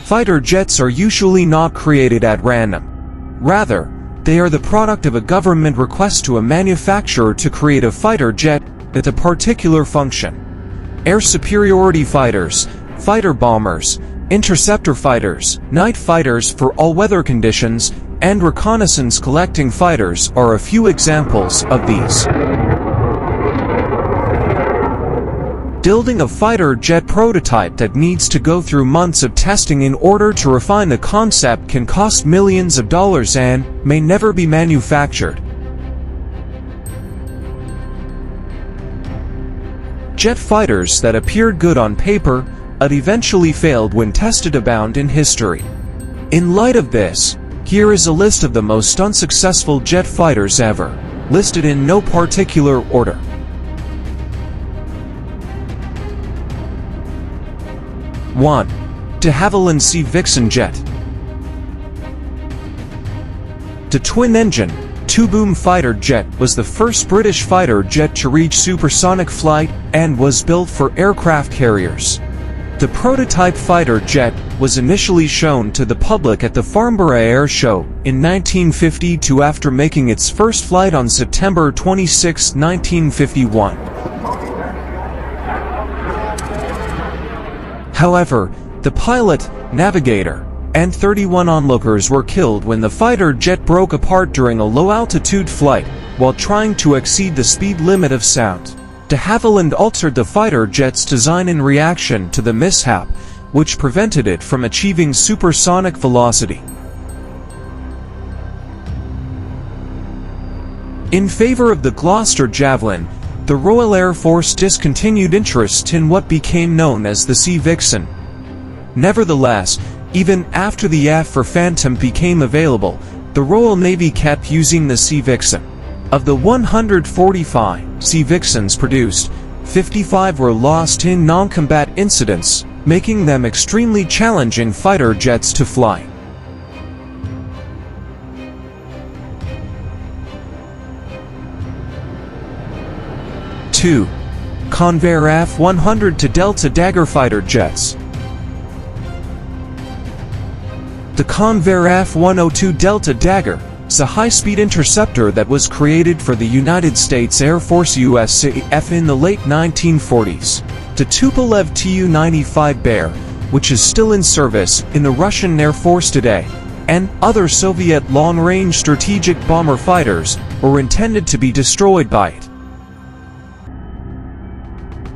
Fighter jets are usually not created at random. Rather, they are the product of a government request to a manufacturer to create a fighter jet with a particular function. Air superiority fighters, fighter bombers, interceptor fighters, night fighters for all-weather conditions, and reconnaissance collecting fighters are a few examples of these. Building a fighter jet prototype that needs to go through months of testing in order to refine the concept can cost millions of dollars and may never be manufactured. Jet fighters that appeared good on paper, but eventually failed when tested abound in history. In light of this, here is a list of the most unsuccessful jet fighters ever, listed in no particular order. (1) De Havilland Sea Vixen jet. The twin-engine, two-boom fighter jet was the first British fighter jet to reach supersonic flight and was built for aircraft carriers. The prototype fighter jet was initially shown to the public at the Farnborough Air Show in 1952 after making its first flight on September 26, 1951. However, the pilot, navigator, and 31 onlookers were killed when the fighter jet broke apart during a low-altitude flight while trying to exceed the speed limit of sound. De Havilland altered the fighter jet's design in reaction to the mishap, which prevented it from achieving supersonic velocity. In favor of the Gloucester Javelin, the Royal Air Force discontinued interest in what became known as the Sea Vixen. Nevertheless, even after the AF for Phantom became available, the Royal Navy kept using the Sea Vixen. Of the 145 Sea Vixens produced, 55 were lost in non-combat incidents, making them extremely challenging fighter jets to fly. (2) Convair F-100 to Delta Dagger fighter jets. The Convair F-102 Delta Dagger is a high-speed interceptor that was created for the United States Air Force USAF in the late 1940s. The Tupolev Tu-95 Bear, which is still in service in the Russian Air Force today, and other Soviet long-range strategic bomber fighters were intended to be destroyed by it.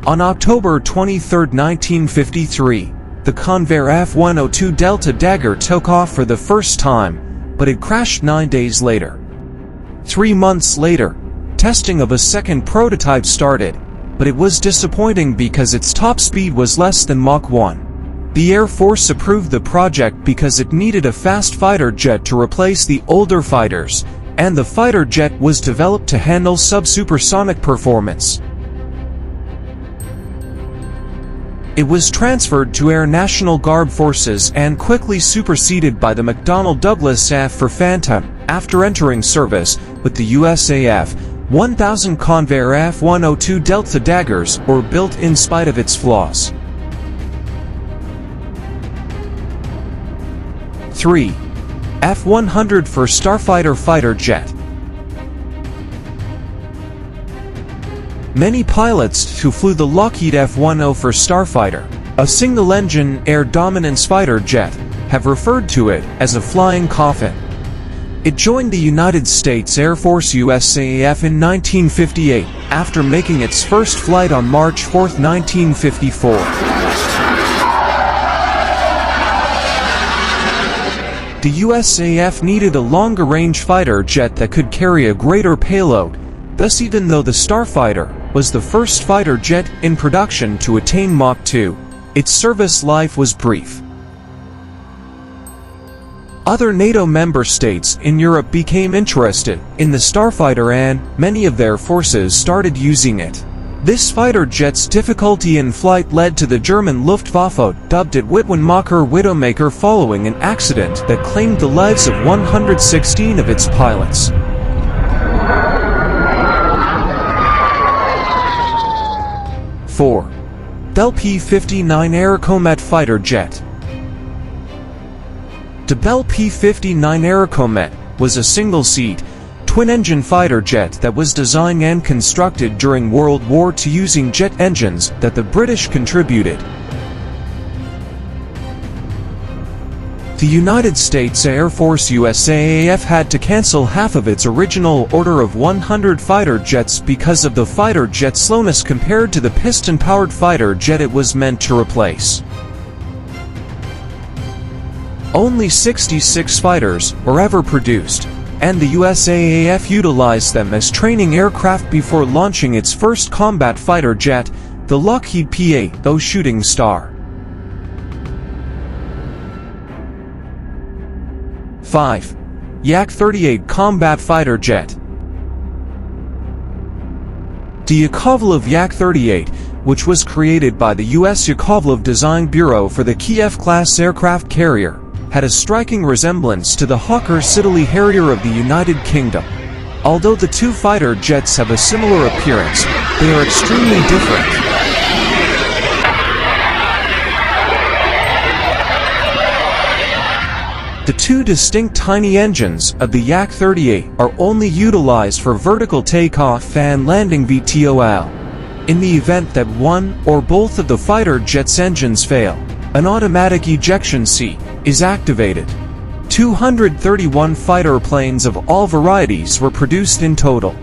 On October 23, 1953, the Convair F-102 Delta Dagger took off for the first time, but it crashed 9 days later. 3 months later, testing of a second prototype started, but it was disappointing because its top speed was less than Mach 1. The Air Force approved the project because it needed a fast fighter jet to replace the older fighters, and the fighter jet was developed to handle sub-supersonic performance. It was transferred to Air National Guard forces and quickly superseded by the McDonnell Douglas AF for Phantom. After entering service with the USAF, 1,000 Convair F-102 Delta Daggers were built in spite of its flaws. 3. F-100 for Starfighter fighter jet. Many pilots who flew the Lockheed F-10 for Starfighter, a single-engine air dominance fighter jet, have referred to it as a flying coffin. It joined the United States Air Force USAF in 1958 after making its first flight on March 4, 1954. The USAF needed a longer-range fighter jet that could carry a greater payload. Thus, even though the Starfighter was the first fighter jet in production to attain Mach 2, its service life was brief. Other NATO member states in Europe became interested in the Starfighter and many of their forces started using it. This fighter jet's difficulty in flight led to the German Luftwaffe dubbed it Witwenmacher Widowmaker following an accident that claimed the lives of 116 of its pilots. 4. Bell P-59 Airacomet fighter jet. The Bell P-59 Airacomet was a single-seat, twin-engine fighter jet that was designed and constructed during World War II using jet engines that the British contributed. The United States Air Force USAAF had to cancel half of its original order of 100 fighter jets because of the fighter jet's slowness compared to the piston-powered fighter jet it was meant to replace. Only 66 fighters were ever produced, and the USAAF utilized them as training aircraft before launching its first combat fighter jet, the Lockheed P-8 Shooting Star. 5. Yak-38 Combat Fighter Jet. The Yakovlev Yak-38, which was created by the U.S. Yakovlev Design Bureau for the Kiev-class aircraft carrier, had a striking resemblance to the Hawker Siddeley Harrier of the United Kingdom. Although the two fighter jets have a similar appearance, they are extremely different. The two distinct tiny engines of the Yak-38 are only utilized for vertical takeoff and landing VTOL. In the event that one or both of the fighter jet's engines fail, an automatic ejection seat is activated. 231 fighter planes of all varieties were produced in total.